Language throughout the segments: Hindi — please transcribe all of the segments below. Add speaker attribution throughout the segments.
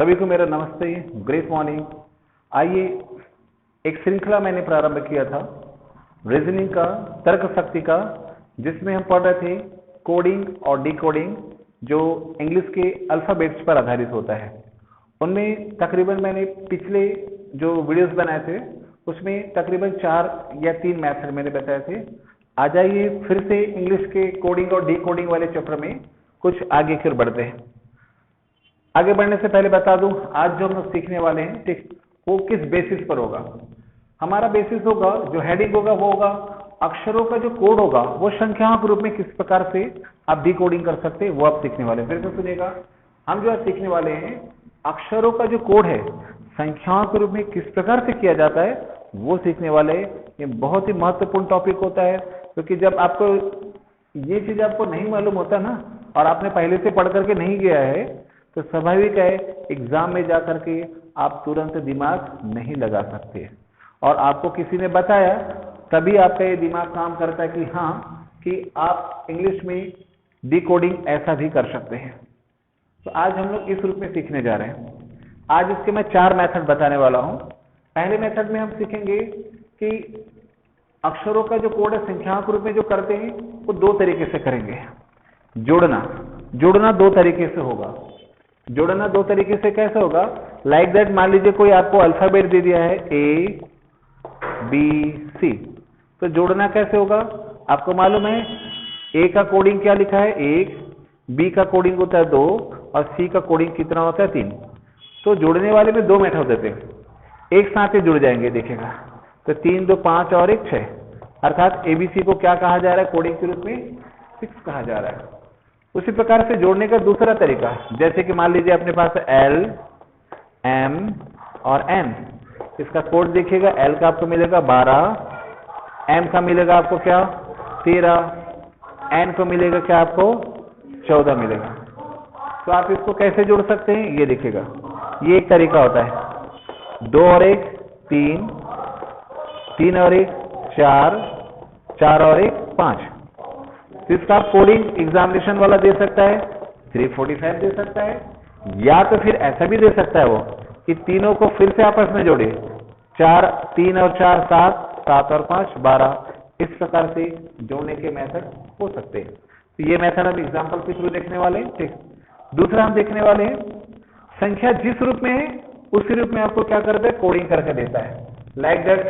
Speaker 1: सभी को मेरा नमस्ते, ग्रेट मॉर्निंग। आइए, एक श्रृंखला मैंने प्रारंभ किया था रीजनिंग का, तर्क शक्ति का, जिसमें हम पढ़ रहे थे कोडिंग और डिकोडिंग, जो इंग्लिश के अल्फाबेट्स पर आधारित होता है। उनमें तकरीबन मैंने पिछले जो वीडियोस बनाए थे उसमें तकरीबन 4 या 3 मेथड मैंने बताए थे। आ जाइए फिर से इंग्लिश के कोडिंग और डिकोडिंग वाले चैप्टर में कुछ आगे फिर बढ़ते हैं। आगे बढ़ने से पहले बता दूं, आज जो हम लोग सीखने वाले हैं, ठीक, वो किस बेसिस पर होगा। हमारा बेसिस होगा, जो हेडिंग होगा वो होगा अक्षरों का जो कोड होगा वो संख्याओं के रूप में किस प्रकार से आप डिकोडिंग कर सकते हैं, वो आप सीखने वाले हैं। फिर से सुनिएगा, हम जो है सीखने वाले हैं अक्षरों का जो कोड है संख्याओं के रूप में किस प्रकार से किया जाता है, वो सीखने वाले हैं। ये बहुत ही महत्वपूर्ण टॉपिक होता है, क्योंकि जब आपको ये चीज आपको नहीं मालूम होता ना, और आपने पहले से पढ़ करके नहीं गया है, तो स्वाभाविक है एग्जाम में जाकर के आप तुरंत दिमाग नहीं लगा सकते। और आपको किसी ने बताया तभी आपका ये दिमाग काम करता है कि हाँ, कि आप इंग्लिश में डिकोडिंग ऐसा भी कर सकते हैं। तो आज हम लोग इस रूप में सीखने जा रहे हैं। आज इसके मैं 4 मेथड बताने वाला हूं। पहले मेथड में हम सीखेंगे कि अक्षरों का जो कोड है संख्याओं के रूप में जो करते हैं वो 2 तरीके से करेंगे। जोड़ना 2 तरीके से होगा। जोड़ना 2 तरीके से कैसे होगा, लाइक दैट, मान लीजिए कोई आपको अल्फाबेट दे दिया है ABC, तो जोड़ना कैसे होगा, आपको मालूम है A का कोडिंग क्या लिखा है 1, B का कोडिंग होता है 2 और C का कोडिंग कितना होता है 3। तो जोड़ने वाले में 2 मेथड होते हैं, एक साथ ही जुड़ जाएंगे, देखेगा। तो 3 2 5 और 1 6, अर्थात ABC को क्या कहा जा रहा है कोडिंग के रूप में 6 कहा जा रहा है। उसी प्रकार से जोड़ने का दूसरा तरीका, जैसे कि मान लीजिए अपने पास L, M और N, इसका कोड देखिएगा। L का आपको मिलेगा 12, M का मिलेगा आपको क्या 13, N को मिलेगा क्या आपको 14 मिलेगा। तो आप इसको कैसे जोड़ सकते हैं, ये देखिएगा। ये एक तरीका होता है, 2 और 1 3, 3 और 1 4, 4 और 1 5। तो इसका कोडिंग एग्जामिनेशन वाला दे सकता है 345 दे सकता है, या तो फिर ऐसा भी दे सकता है वो कि तीनों को फिर से आपस में जोड़े, 4 3 और 4 7, 7 और 5 12। इस प्रकार से जोड़ने के मेथड हो सकते हैं। तो ये मेथड हम एग्जांपल के थ्रू देखने वाले हैं, ठीक। दूसरा हम देखने वाले हैं संख्या जिस रूप में है उसी रूप में आपको क्या करता है कोडिंग करके देता है। लाइक दैट,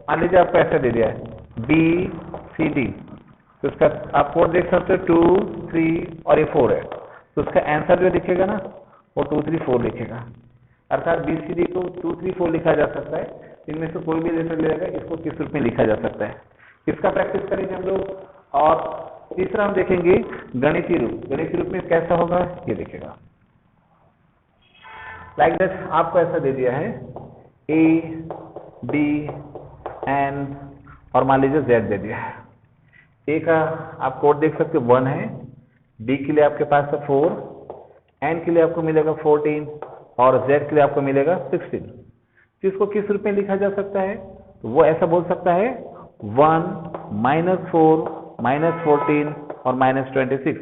Speaker 1: मान लीजिए आपको ऐसा दे दिया है BCD, तो उसका आप कोड देख सकते हो 2 3 और ये 4 है, तो उसका आंसर जो दिखेगा ना वो 2 3 4 लिखेगा। अर्थात BCD को 2 3 4 लिखा जा सकता है। इनमें से कोई भी लेटर लेगा, इसको किस रूप में लिखा जा सकता है, इसका प्रैक्टिस करेंगे हम लोग। और तीसरा हम देखेंगे गणितीय रूप। गणितीय रूप में कैसा होगा ये देखेगा। लाइक दैट, आपको ऐसा दे दिया है A D N और मान लीजिए Z दे दिया है। A का आप कोड देख सकते हो 1 है, D के लिए आपके पास है 4, N के लिए आपको मिलेगा 14 और Z के लिए आपको मिलेगा 16। तो इसको किस रूप में लिखा जा सकता है, तो वो ऐसा बोल सकता है 1 -4 -14 और -26।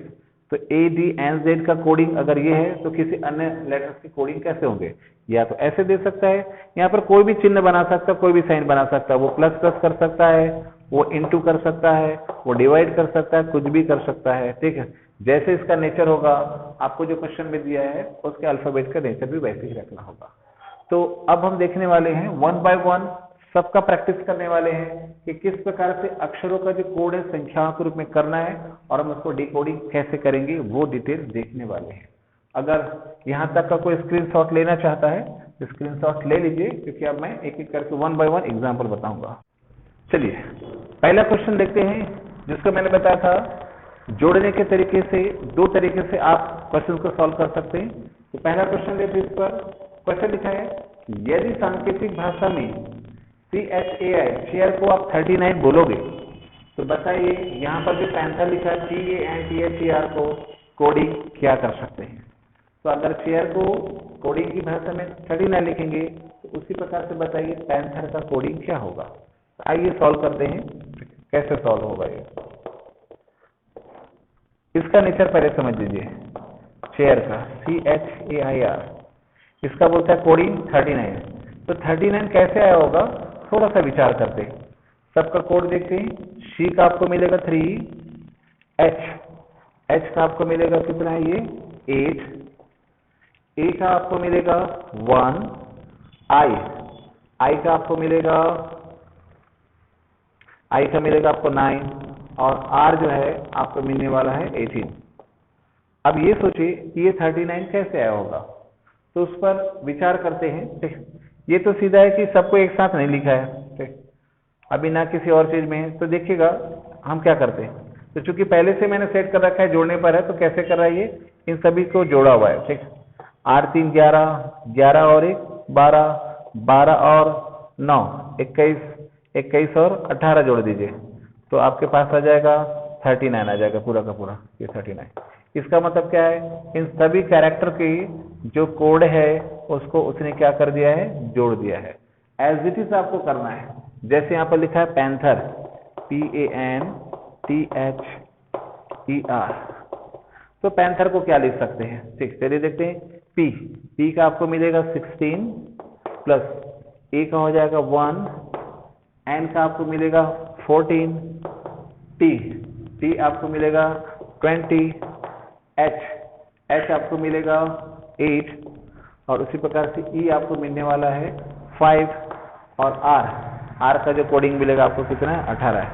Speaker 1: तो ADNZ का कोडिंग अगर ये है तो किसी अन्य लेटर्स की कोडिंग कैसे होंगे, या तो ऐसे दे सकता है, यहाँ पर कोई भी चिन्ह बना सकता है, कोई भी साइन बना सकता है, वो प्लस प्लस कर सकता है, वो इनटू कर सकता है, वो डिवाइड कर सकता है, कुछ भी कर सकता है, ठीक है। जैसे इसका नेचर होगा, आपको जो क्वेश्चन में दिया है उसके अल्फाबेट का नेचर भी वैसे ही रखना होगा। तो अब हम देखने वाले हैं 1 बाय 1 सबका प्रैक्टिस करने वाले हैं कि किस प्रकार से अक्षरों का जो कोड है संख्याओं के रूप में करना है, और हम उसको डिकोडिंग कैसे करेंगे वो डिटेल देखने वाले हैं। अगर यहाँ तक का कोई स्क्रीनशॉट लेना चाहता है तो स्क्रीनशॉट ले लीजिए, क्योंकि अब मैं एक एक करके 1 बाय 1 एग्जाम्पल बताऊंगा। चलिए पहला क्वेश्चन देखते हैं, जिसको मैंने बताया था जोड़ने के तरीके से 2 तरीके से आप क्वेश्चन को सॉल्व कर सकते हैं। तो पहला क्वेश्चन लेते, इस पर क्वेश्चन लिखा है, यदि सांकेतिक भाषा में CHAI चेयर को आप 39 बोलोगे तो बताइए यहाँ पर जो पैंथर लिखा है CANTHER को कोडिंग क्या कर सकते हैं। तो अगर चेयर को कोडिंग की भाषा में 39 लिखेंगे तो उसी प्रकार से बताइए पैंथर का कोडिंग क्या होगा। तो आइए सॉल्व करते हैं, कैसे सॉल्व होगा ये। इसका नेचर पहले समझ लीजिए, चेयर का CHAIR। इसका बोलता है कोडिंग 39। तो 39 कैसे आया होगा, थोड़ा सा विचार करते हैं, सबका कोड देखते हैं। सी का आपको मिलेगा 3, एच का आपको मिलेगा कितना है ये 8, ए का आपको मिलेगा 1, आई का आपको मिलेगा आपको 9 और आर जो है आपको मिलने वाला है 18। अब ये सोचिए कि ये 39 कैसे आया होगा, तो उस पर विचार करते हैं। ठीक, ये तो सीधा है कि सबको एक साथ नहीं लिखा है, ठीक, अभी ना किसी और चीज में है। तो देखिएगा हम क्या करते हैं, तो चूंकि पहले से मैंने सेट कर रखा है जोड़ने पर है, तो कैसे कर रहा है ये, इन सभी को जोड़ा हुआ है। ठीक, 8 3 11, 11 और 1 12, 12 और 9 21, 21 और 18 जोड़ दीजिए, तो आपके पास आ जाएगा 39 आ जाएगा पूरा का पूरा, ये 39। इसका मतलब क्या है, इन सभी कैरेक्टर की जो कोड है उसको उसने क्या कर दिया है, जोड़ दिया है। एज इट इज आपको करना है, जैसे यहाँ पर लिखा है पैंथर, PANTHER, तो पैंथर को क्या लिख सकते हैं, ठीक, चलिए देखते हैं। पी का आपको मिलेगा 16 प्लस ए का हो जाएगा 1, एन का आपको मिलेगा 14, टी आपको मिलेगा 20, एच आपको मिलेगा 8 और उसी प्रकार से ई आपको मिलने वाला है 5 और आर का जो कोडिंग मिलेगा आपको कितना है 18 है।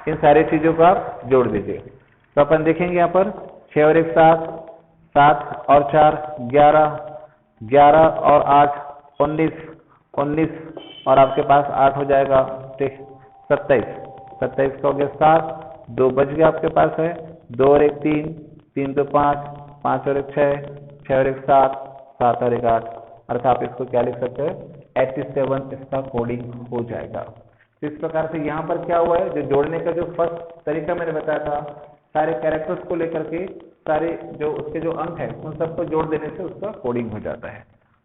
Speaker 1: इन सारी चीजों को आप जोड़ दीजिए, तो अपन देखेंगे यहाँ पर 6 और 1 7, 7 और 4 11, 11 और 8 19, 19 और आपके पास 8 हो जाएगा, ठीक, 27, 27 का हो गया 7, 2 बच गया आपके पास है, 2 और 1 3, 3 2 5, 5 और 1 6, 6 और 1 7, 7 और 1 8, अर्थात आप इसको क्या लिख सकते हैं 87 इसका कोडिंग हो जाएगा। तो इस प्रकार से यहाँ पर क्या हुआ है, जो जोड़ने का जो फर्स्ट तरीका मैंने बताया था, सारे कैरेक्टर्स को लेकर के सारे जो उसके जो अंक है उन सबको जोड़ देने से उसका कोडिंग हो जाता है।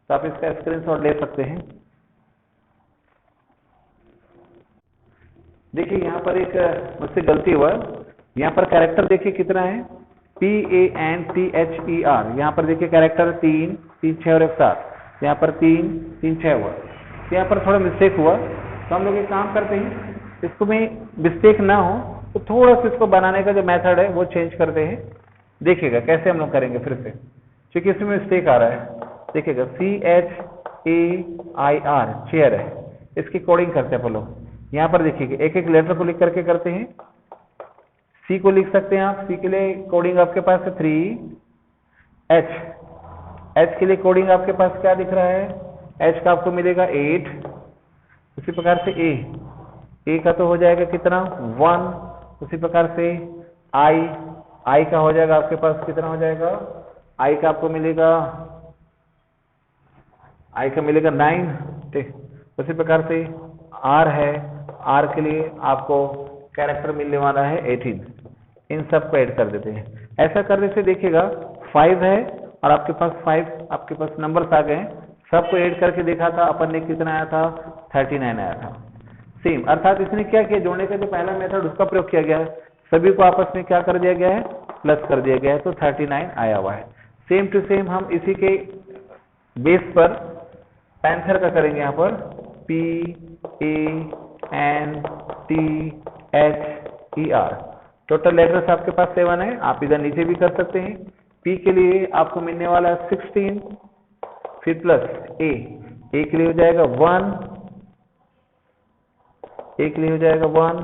Speaker 1: तो आप इसका स्क्रीनशॉट ले सकते हैं। देखिए यहाँ पर एक मुझसे गलती हुआ, यहाँ पर कैरेक्टर देखिए कितना है, PANTHER, यहाँ पर देखिए कैरेक्टर 3 3 6 और 1 7, यहाँ पर 3 3 6 हुआ, तो यहाँ पर थोड़ा मिस्टेक हुआ। तो हम लोग एक काम करते हैं, इसको में मिस्टेक ना हो तो थोड़ा सा इसको बनाने का जो मेथड है वो चेंज करते हैं। देखिएगा कैसे हम लोग करेंगे फिर से, क्योंकि इसमें मिस्टेक आ रहा है। देखिएगा CHAIR चेयर है, इसकी कोडिंग करते हैं अपन लोग। यहाँ पर देखिएगा एक एक लेटर को लिख करके करते हैं। सी को लिख सकते हैं आप, सी के लिए कोडिंग आपके पास है 3, एच के लिए कोडिंग आपके पास क्या दिख रहा है, एच का आपको मिलेगा 8, उसी प्रकार से ए का तो हो जाएगा कितना 1, उसी प्रकार से आई का हो जाएगा आपके पास कितना हो जाएगा, आई का आपको मिलेगा 9, ठीक, उसी प्रकार से आर है, आर के लिए आपको कैरेक्टर मिलने वाला है 18। इन सब को ऐड कर देते हैं। ऐसा करने से देखिएगा 5 है और आपके पास 5 आपके पास नंबर्स आ गए, सबको ऐड करके देखा था अपन ने कितना आया था 39 आया था। सेम, अर्थात इसने क्या किया, जोड़ने का जो पहला मेथड उसका प्रयोग किया गया है, सभी को आपस में क्या कर दिया गया है, प्लस कर दिया गया है, तो 39 आया हुआ है। सेम टू सेम हम इसी के बेस पर पैंथर का करेंगे। यहाँ पर PANTHER, टोटल लेटर्स आपके पास 7 है, आप इधर नीचे भी कर सकते हैं। P के लिए आपको मिलने वाला है 16, फिर प्लस ए के लिए हो जाएगा 1, ए के लिए हो जाएगा 1,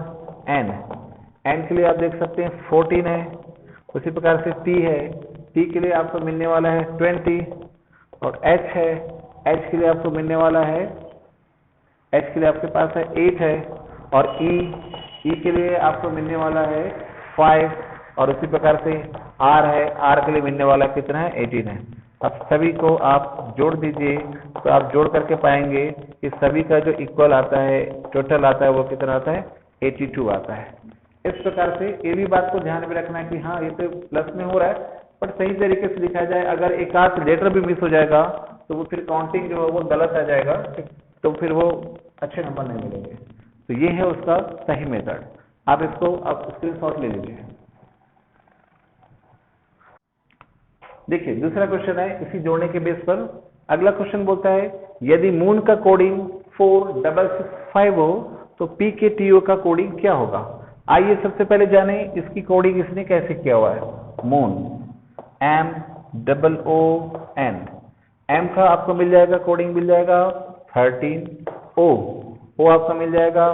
Speaker 1: एन के लिए आप देख सकते हैं 14 है, उसी प्रकार से टी है, टी के लिए आपको मिलने वाला है 20 और एच है, एच के लिए आपको मिलने वाला है, एच के लिए आपके पास है 8 है और ई के लिए आपको मिलने वाला है 5 और उसी प्रकार से आर है, आर के लिए मिलने वाला कितना है 18 है। अब सभी को आप जोड़ दीजिए, तो आप जोड़ करके पाएंगे कि सभी का जो इक्वल आता है, टोटल आता है, वो कितना आता है 82 आता है। इस प्रकार से ये भी बात को ध्यान में रखना है कि हाँ ये तो प्लस में हो रहा है, बट सही तरीके से लिखा जाए। अगर एक आध लेटर भी मिस हो जाएगा तो वो फिर काउंटिंग जो है वो गलत आ जाएगा, तो फिर वो अच्छे नंबर नहीं मिलेंगे। तो ये है उसका सही मेथड, आप इसको आप स्क्रीनशॉट ले लीजिए। देखिए दूसरा क्वेश्चन है, इसी जोड़ने के बेस पर अगला क्वेश्चन बोलता है यदि मून का कोडिंग 4665 हो तो पी के टी ओ का कोडिंग क्या होगा। आइए सबसे पहले जाने इसकी कोडिंग इसने कैसे किया हुआ है। मून MOON, एम का आपको मिल जाएगा कोडिंग मिल जाएगा 13, ओ आपका मिल जाएगा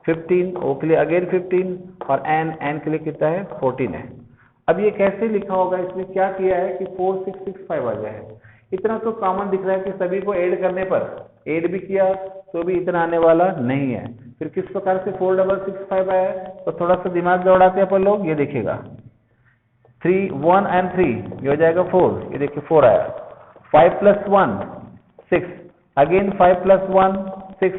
Speaker 1: 15, ओ के लिए अगेन 15 और एन के लिए कितना है 14 है। अब ये कैसे लिखा होगा, इसमें क्या किया है कि 4665 आ गया है। इतना तो कॉमन दिख रहा है कि सभी को ऐड करने पर ऐड भी किया तो भी इतना आने वाला नहीं है। फिर किस प्रकार से 4665 आया, तो थोड़ा सा दिमाग दौड़ाते हैं अपन लोग। ये देखिएगा 3 1 and 3 ये हो जाएगा 4, ये देखिए 4 आया। 5 + 1 6, अगेन 5 + 1 6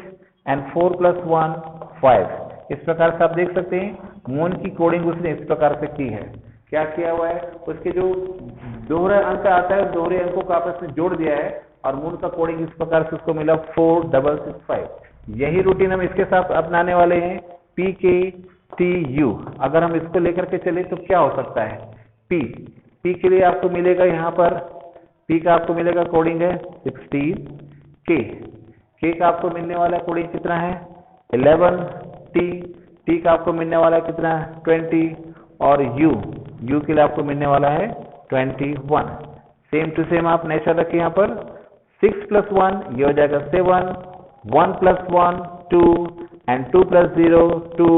Speaker 1: एंड 4 + 1 5। इस प्रकार से आप देख सकते हैं मून की कोडिंग उसने इस प्रकार से की है। क्या किया हुआ है, उसके जो दोहरा अंक आता है दोहरे अंकों को आपस में जोड़ दिया है और मून का कोडिंग इस प्रकार से उसको मिला 4665। यही रूटीन हम इसके साथ अपनाने वाले हैं PKTU। अगर हम इसको लेकर के चले तो क्या हो सकता है, P के लिए आपको मिलेगा यहाँ पर P का आपको मिलेगा कोडिंग है 16, K का आपको मिलने वाला कोडिंग कितना है 11, T का आपको मिलने वाला कितना है 20 और U के लिए आपको मिलने वाला है 21। सेम टू सेम आप नेचर रखें यहाँ पर 6 + 1 ये हो जाएगा 7, 1 + 1 2 एंड 2 + 0 2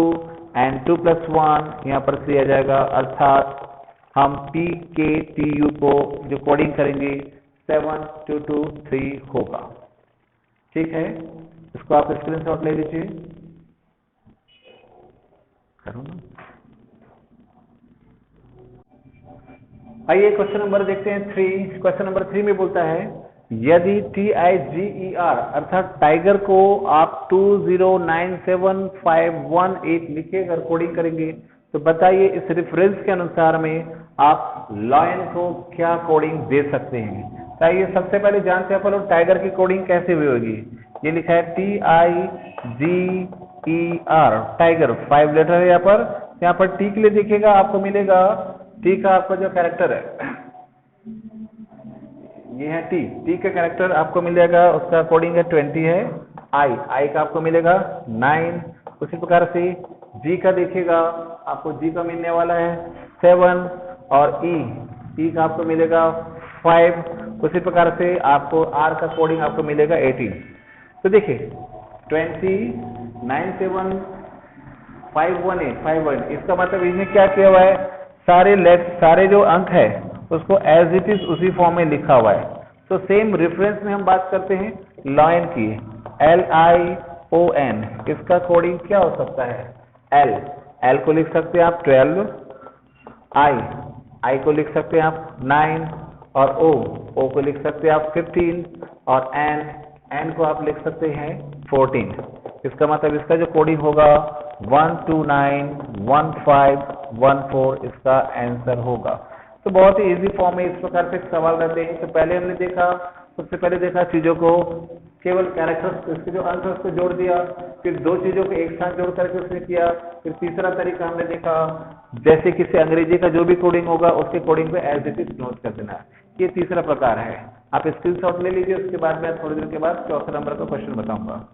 Speaker 1: एंड 2 + 1 यहाँ पर 3 आ जाएगा। अर्थात हम PKTU को जो कोडिंग करेंगे 7223 होगा। ठीक है, इसको आप स्क्रीनशॉट ले लीजिए। करो ना। आइए क्वेश्चन नंबर देखते हैं 3। क्वेश्चन नंबर 3 में बोलता है यदि TIGER अर्थात टाइगर को आप 2097518 लिखे अगर कोडिंग करेंगे तो बताइए इस रेफरेंस के अनुसार में आप लॉयन को क्या कोडिंग दे सकते हैं। तो आइए सबसे पहले जानते हैं अपन टाइगर की कोडिंग कैसे हुई होगी। ये लिखा है TIGER टाइगर 5 लेटर है यहाँ पर टी के लिए देखिएगा आपको मिलेगा टी का आपका जो कैरेक्टर है ये है टी का कैरेक्टर आपको मिल जाएगा, उसका कोडिंग है 20 है। आई का आपको मिलेगा 9। उसी प्रकार से जी का देखिएगा आपको जी का मिलने वाला है 7 और ई का आपको मिलेगा 5। उसी प्रकार से आपको आर का कोडिंग आपको मिलेगा 18। तो देखिए 20 9 7 5 1 8 5 1, इसका मतलब इसने क्या किया हुआ है सारे जो अंक है उसको एज इट इज उसी फॉर्म में लिखा हुआ है। तो सेम रेफरेंस में हम बात करते हैं लॉयन की LION, इसका कोडिंग क्या हो सकता है एल को लिख सकते हैं आप 12, आई को लिख सकते हैं आप 9 और ओ को लिख सकते हैं आप 15 और एन को आप लिख सकते हैं 14। इसका मतलब इसका जो कोडिंग होगा 1291514 इसका आंसर होगा। तो बहुत ही इजी फॉर्म में इस प्रकार से सवाल रहते हैं। तो पहले हमने सबसे पहले देखा चीजों को केवल कैरेक्टर्स इसके जो अंक उसको जोड़ दिया, फिर दो चीजों को एक साथ जोड़ करके उसने किया। फिर तीसरा तरीका हमने देखा जैसे किसी अंग्रेजी का जो भी कोडिंग होगा उसके कोडिंग पे एज इट इज नोट कर देना। ये तीसरा प्रकार है। आप स्क्रीनशॉट ले लीजिए, उसके बाद मैं थोड़ी देर के बाद चौथा नंबर का क्वेश्चन बताऊंगा।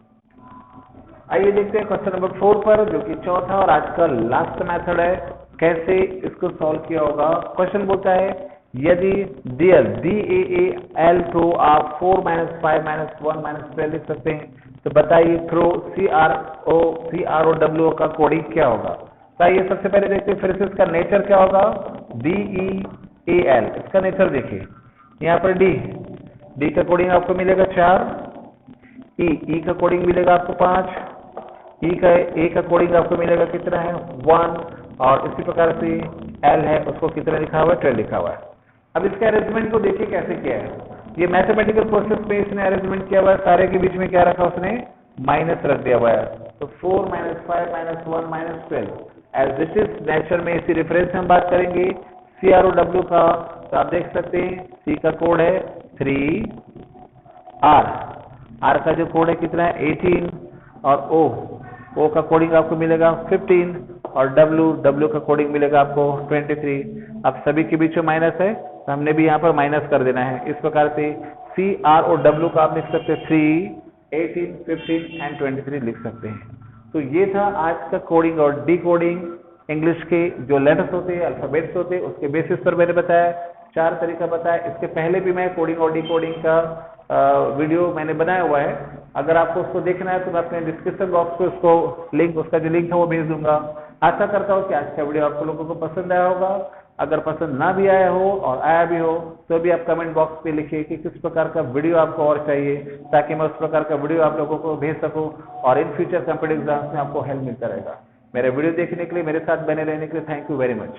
Speaker 1: आइए देखते हैं क्वेश्चन नंबर 4 पर, जो कि चौथा और आज का लास्ट मेथड है, कैसे इसको सॉल्व किया होगा। क्वेश्चन बोलता है यदि DAAL थ्रो आप 4 - 5 - 1 - 12 लिख सकते हैं तो बताइए थ्रो CROW का कोडिंग क्या होगा। तो आइए सबसे पहले देखते हैं फिर से इसका नेचर क्या होगा। DEAL इसका नेचर देखिए, यहाँ पर डी का कोडिंग आपको मिलेगा 4, ई का कोडिंग मिलेगा आपको 5, ए का कोडिंग आपको मिलेगा कितना है 1 और इसी प्रकार से एल है उसको कितना लिखा हुआ है 12 लिखा हुआ है। अब इसके अरेंजमेंट को देखिए कैसे किया है। ये मैथमेटिकल प्रोसेस पे इसने अरेंजमेंट किया हुआ है। सारे के बीच में क्या रखा उसने माइनस रख दिया हुआ है। तो 4 - 5 - 1 - 12 एज दिस इज नेचर में इसी रेफरेंस में हम बात करेंगे CROW का। तो आप देख सकते हैं सी का कोड है 3, आर का जो कोड है कितना है 18 और ओ का कोडिंग आपको मिलेगा 15 और डब्ल्यू का कोडिंग मिलेगा आपको 23। अब सभी के बीच में माइनस है तो हमने भी यहाँ पर माइनस कर देना है। इस प्रकार से CROW का आप लिख सकते हैं 3, 18, 15 एंड 23 लिख सकते हैं। तो ये था आज का कोडिंग और डिकोडिंग। इंग्लिश के जो लेटर्स होते हैं, अल्फाबेट्स होते हैं, उसके बेसिस पर मैंने बताया, 4 तरीका बताया। इसके पहले भी मैं कोडिंग और डिकोडिंग का वीडियो मैंने बनाया हुआ है। अगर आपको उसको देखना है तो मैं अपने डिस्क्रिप्शन बॉक्स में उसको उसका जो लिंक है वो भेज दूंगा। आशा करता हूँ कि आज का वीडियो आप लोगों को पसंद आया होगा। अगर पसंद ना भी आया हो और आया भी हो तो भी आप कमेंट बॉक्स पे लिखिए कि किस प्रकार का वीडियो आपको और चाहिए, ताकि मैं उस प्रकार का वीडियो आप लोगों को भेज सकूं और इन फ्यूचर कॉम्पिटिटिव एग्जाम्स में आपको हेल्प मिलता रहेगा। मेरे वीडियो देखने के लिए, मेरे साथ बने रहने के लिए थैंक यू वेरी मच।